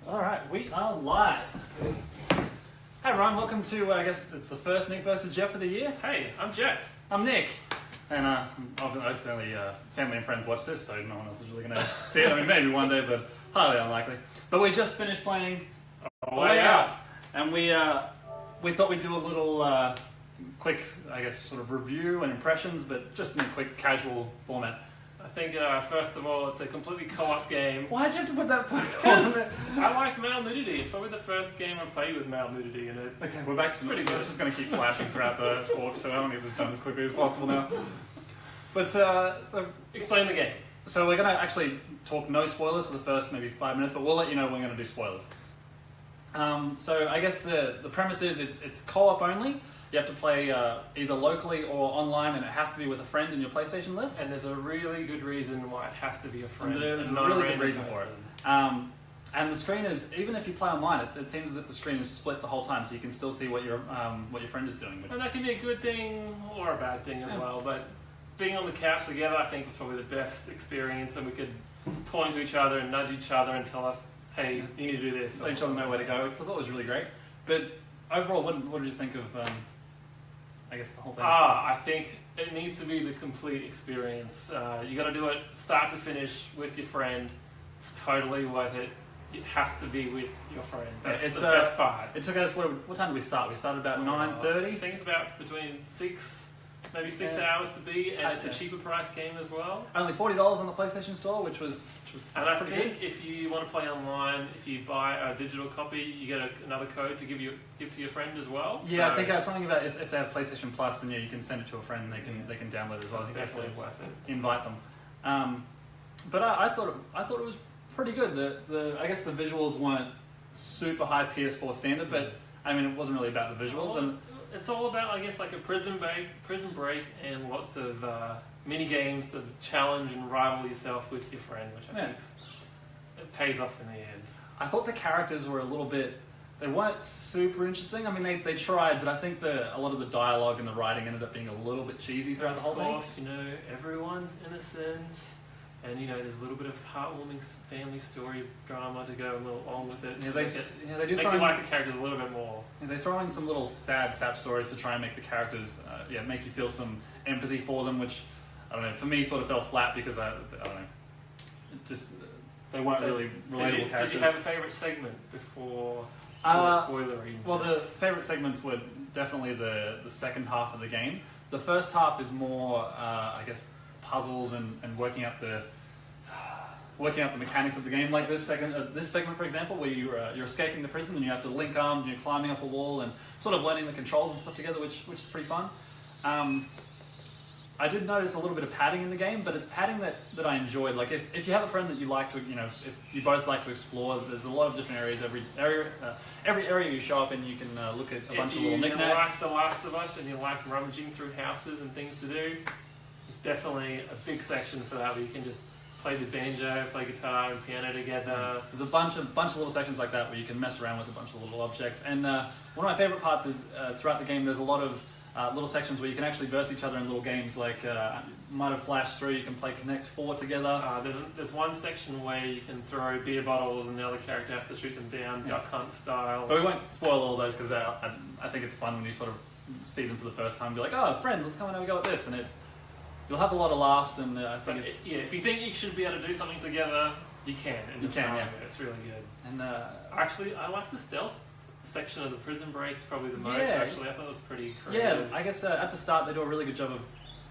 Alright, we are live. Hey everyone, welcome to, I guess it's the first Nick versus Jeff of the year. Hey, I'm Jeff. I'm Nick. And obviously only family and friends watch this, so no one else is really going to see it. I mean, maybe one day, but highly unlikely. But we just finished playing A Way Out. And we thought we'd do a little quick, I guess, sort of review and impressions, but just in a quick casual format. I think, first of all, it's a completely co-op game. Why'd you have to put that Because I like male nudity. It's probably the first game I've played with male nudity in it. Okay, we're back to pretty good. It's just going to keep flashing throughout the talk, so I want to get this done as quickly as possible now. But, so... Explain the game. So we're going to actually talk no spoilers for the first maybe 5 minutes, but we'll let you know when we're going to do spoilers. So I guess the premise is it's co-op only. You have to play either locally or online, and it has to be with a friend in your PlayStation list. And there's a really good reason why it has to be a friend. There's a really good reason for it. And the screen is, even if you play online, it seems as if the screen is split the whole time, so you can still see what your friend is doing. And that can be a good thing or a bad thing as well. But being on the couch together, I think, was probably the best experience, and we could point to each other and nudge each other and tell us, hey, you need to do this. Let each other know where to go, which I thought was really great. But overall, what did you think of, I guess, the whole thing? I think it needs to be the complete experience. You got to do it start to finish with your friend. It's totally worth it. It has to be with your friend. That's the best part. It took us, what time did we start? We started about 9:30? I think it's about between 6 hours to be, and it's a cheaper price game as well. Only $40 on the PlayStation Store, which was and I think if you want to play online, if you buy a digital copy, you get another code to give to your friend as well. Yeah, so I think something about if they have PlayStation Plus, then you can send it to a friend and they can download it as well. It's definitely worth it. Invite them. But I thought it was pretty good. I guess the visuals weren't super high PS4 standard, but I mean it wasn't really about the visuals. And it's all about, I guess, like a prison break and lots of mini games to challenge and rival yourself with your friend, which I think it pays off in the end. I thought the characters were a little bit, they weren't super interesting. I mean, they tried, but I think a lot of the dialogue and the writing ended up being a little bit cheesy throughout the whole thing. Of course, everyone's innocent. And there's a little bit of heartwarming family story drama to go along with it. Yeah, they do make you like the characters a little bit more. Yeah, they throw in some little sad sap stories to try and make the characters, make you feel some empathy for them, which I don't know. For me, sort of fell flat because I don't know. They weren't really relatable characters. Did you have a favorite segment before spoilery? Well, the favorite segments were definitely the second half of the game. The first half is more, I guess, puzzles and working out the mechanics of the game, like this segment, for example, where you're escaping the prison and you have to link arms and you're climbing up a wall and sort of learning the controls and stuff together, which is pretty fun. I did notice a little bit of padding in the game, but it's padding that I enjoyed. Like if you have a friend that you like to, if you both like to explore, there's a lot of different areas. Every area you show up in, you can look at a bunch of little knickknacks. If you like The Last of Us and you like rummaging through houses and things to do, it's definitely a big section for that where you can just play the banjo, play guitar and piano together. There's a bunch of little sections like that where you can mess around with a bunch of little objects. And one of my favorite parts is throughout the game there's a lot of little sections where you can actually verse each other in little games, like might have flashed through, you can play Connect 4 together. There's one section where you can throw beer bottles and the other character has to shoot them down, Duck Hunt style. But we won't spoil all those because I think it's fun when you sort of see them for the first time and be like, oh, friend, let's come and have a go at this. And you'll have a lot of laughs, and I think if you think you should be able to do something together, you can. And you can, yeah. It's really good. And actually, I like the stealth section of the prison breaks probably the most. Actually, I thought it was pretty creative. Yeah, I guess at the start they do a really good job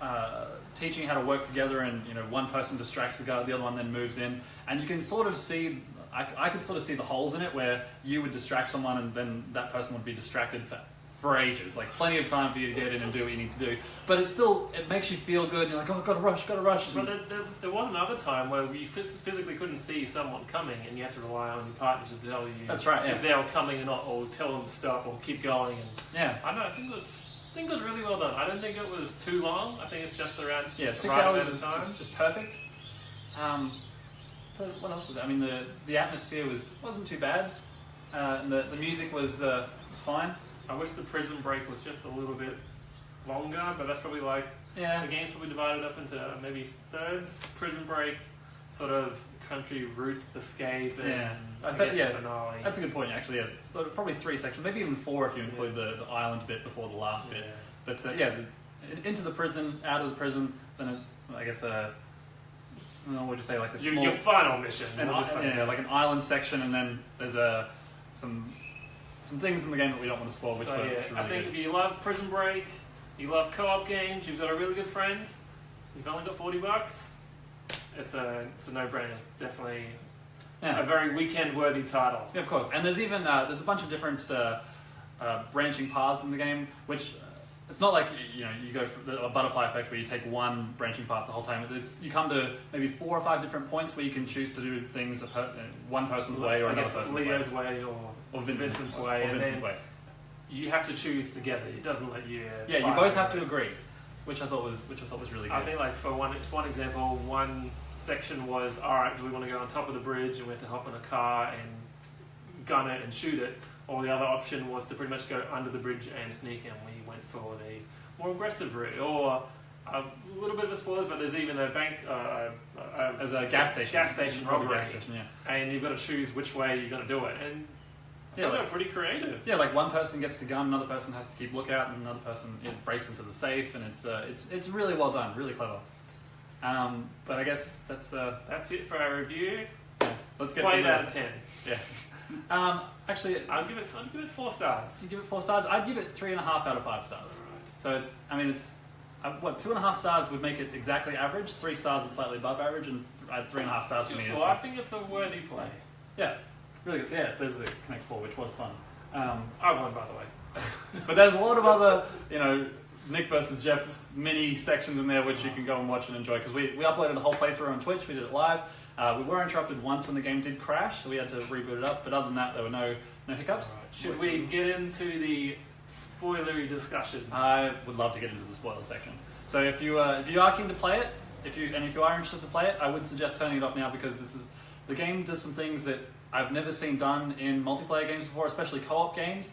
of teaching how to work together, and one person distracts the other one then moves in, and you can sort of see. I could sort of see the holes in it where you would distract someone, and then that person would be distracted for ages, like plenty of time for you to get in and do what you need to do. But it makes you feel good, and you're like, oh, gotta rush. But there was another time where you physically couldn't see someone coming, and you had to rely on your partner to tell you that's right, if they were coming or not, or tell them to stop or keep going. And I don't know, I think it was really well done. I don't think it was too long. I think it's just around 6 hours is perfect. But what else was it? I mean, the atmosphere wasn't too bad, and the music was fine. I wish the prison break was just a little bit longer, but that's probably the game's probably divided up into maybe thirds. Prison break, sort of country route escape and Yeah. I think- guess yeah, the finale. That's a good point, actually. Yeah, so probably 3 sections, maybe even 4 if you include the island bit before the last bit. But into the prison, out of the prison, then I guess what would you say, like a small, Your final mission. like an island section, and then there's some things in the game that we don't want to spoil. Which So were yeah, really I think good. if you love Prison Break, you love co-op games, you've got a really good friend, you've only got $40. It's a no-brainer. It's definitely a very weekend-worthy title. Yeah, of course. And there's even there's a bunch of different branching paths in the game, which it's not like you go for a butterfly effect where you take one branching path the whole time. You come to maybe 4 or 5 different points where you can choose to do things one person's way or another person's way. Leo's way or Vincent's way. Or Vincent's way. You have to choose together. It doesn't let you. Yeah, you both have to agree, which I thought was really good. I think like for one example, one section was, all right, do we want to go on top of the bridge and we have to hop in a car and gun it and shoot it, or the other option was to pretty much go under the bridge and sneak, and we went for the more aggressive route. Or a little bit of a spoilers, but there's even a bank, as a gas station robbery, gas station, yeah. And you've got to choose which way you're going to do it, and I think they're pretty creative. Yeah, like one person gets the gun, another person has to keep lookout, and another person breaks into the safe, and it's really well done, really clever. But I guess that's it for our review. Yeah, let's get Play to it out of 10. Yeah. Actually, I'd give it 4 stars. You give it 4 stars. I'd give it 3.5 out of 5 stars. So it's 2.5 stars would make it exactly average. 3 stars is slightly above average, and 3.5 stars for me is. I think it's a worthy play. Yeah, really good. So yeah, there's the Connect 4, which was fun. I won, by the way. But there's a lot of other, Nick versus Jeff mini sections in there which you can go and watch and enjoy, because we uploaded the whole playthrough on Twitch. We did it live. We were interrupted once when the game did crash, so we had to reboot it up. But other than that, there were no hiccups. Right. Should we get into the spoilery discussion? I would love to get into the spoiler section. So if you are keen to play it, if you are interested to play it, I would suggest turning it off now, because the game does some things that I've never seen done in multiplayer games before, especially co-op games.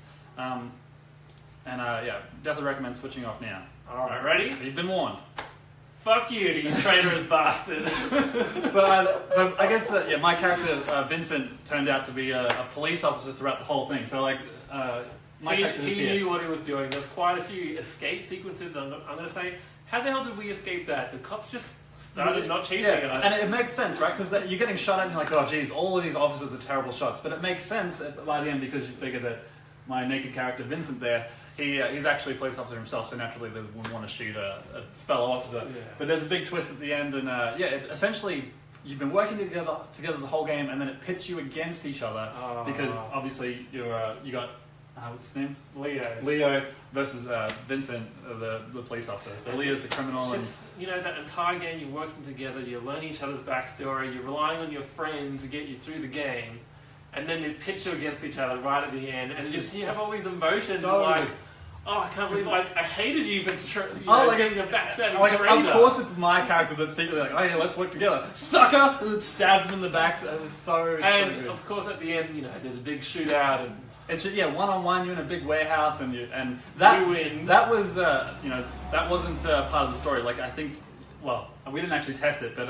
Definitely recommend switching off now. Alright, ready? So you've been warned. Fuck you traitorous bastard. So I guess my character Vincent turned out to be a police officer throughout the whole thing. So my character is here. He knew what he was doing. There's quite a few escape sequences. I'm going to say, how the hell did we escape that? The cops just started not chasing us. And it makes sense, right? Because you're getting shot at and you're like, oh geez, all of these officers are terrible shots. But it makes sense by the end, because you figure that my naked character Vincent there, he's actually a police officer himself, so naturally they would want to shoot a fellow officer. Yeah. But there's a big twist at the end, and essentially you've been working together the whole game, and then it pits you against each other, because obviously you got what's his name? Leo versus Vincent, the police officer. So Leo's the criminal. Just, that entire game you're working together, you're learning each other's backstory, you're relying on your friend to get you through the game, and then they pitch you against each other right at the end, and you have all these emotions like, oh, I can't believe, I hated you for getting a backstabbing traitor. Of course it's my character that's secretly like, oh yeah, let's work together. Sucker! And stabs him in the back. It was so good. Of course at the end, there's a big shootout, and it's just, one-on-one, you're in a big warehouse, and that you win. That was, that wasn't part of the story. Like, I think, we didn't actually test it, but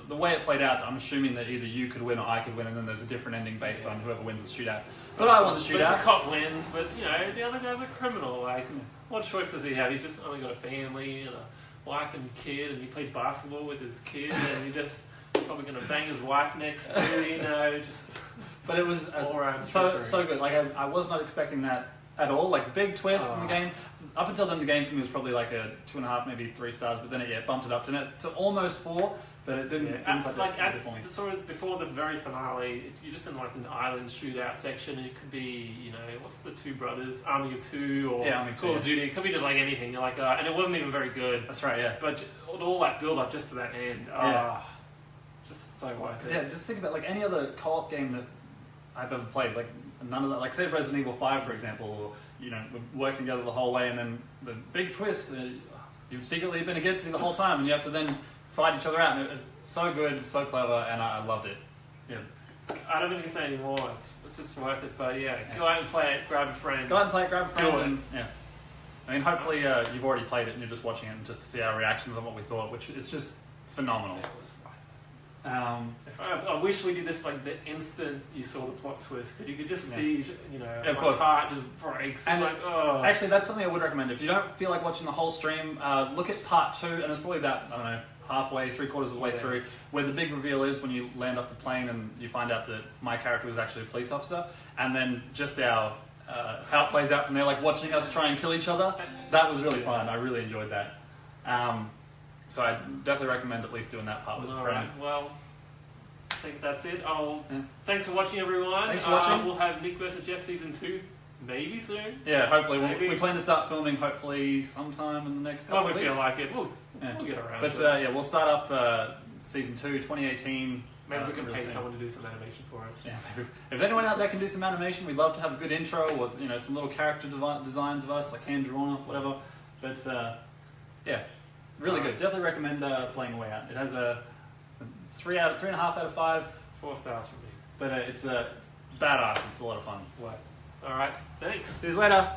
the way it played out, I'm assuming that either you could win or I could win, and then there's a different ending based on whoever wins the shootout. But I won the shootout. The cop wins, but the other guy's a criminal. Like, what choice does he have? He's just only got a family and a wife and kid, and he played basketball with his kid, and he just probably going to bang his wife next to, just. But it was so good. Like I was not expecting that at all. Like big twists in the game. Up until then, the game for me was probably like a 2.5, maybe 3 stars. But then it bumped it up to almost 4. But it didn't quite do it for me. Sort of before the very finale, you're just in like an island shootout section, and it could be what's the two brothers, Army of Two, or Call of Duty. It could be just like anything. You're like, and it wasn't even very good. That's right. Yeah. But all that build up just to that end. Just so worth it. Yeah. Just think about like any other co-op game that I've ever played. Like none of that. Like say Resident Evil 5, for example. Or, we're working together the whole way, and then the big twist. You've secretly been against me the whole time, and you have to then fight each other out. And it's so good, so clever, and I loved it. Yeah. I don't think we can say anymore. It's just worth it. But go out and play it. Grab a friend. Go out and play it. Grab a friend. I mean, hopefully you've already played it and you're just watching it just to see our reactions on what we thought, which is just phenomenal. It was worth it. I wish we did this like the instant you saw the plot twist, because you could just Yeah. see, Of my course. heart just breaks. And like, oh. Actually, that's something I would recommend. If you don't feel like watching the whole stream, look at part 2, and it's probably about, I don't know, halfway, 3/4 of the way Yeah. through, where the big reveal is when you land off the plane and you find out that my character was actually a police officer, and then just how it plays out from there, like watching us try and kill each other. That was really fun. I really enjoyed that. So I definitely recommend at least doing that part with a All friend. right. Well, I think that's it. Yeah. Thanks for watching, everyone. Thanks for watching. We'll have Nick vs. Jeff season 2 maybe soon. Yeah, hopefully. Maybe. We plan to start filming hopefully sometime in the next couple When of we weeks. feel like it, we'll Yeah. get around But to it. yeah, we'll start up season 2, 2018. Maybe we can real pay soon. someone to do some animation for us. Yeah, maybe. If anyone out there can do some animation, we'd love to have a good intro or some little character designs of us, like hand drawn or whatever. But yeah, really good. Definitely recommend playing A Way Out. It has a 3.5 out of 5, 4 stars from me. but it's badass. It's a lot of fun. What? All right. Thanks. See you later.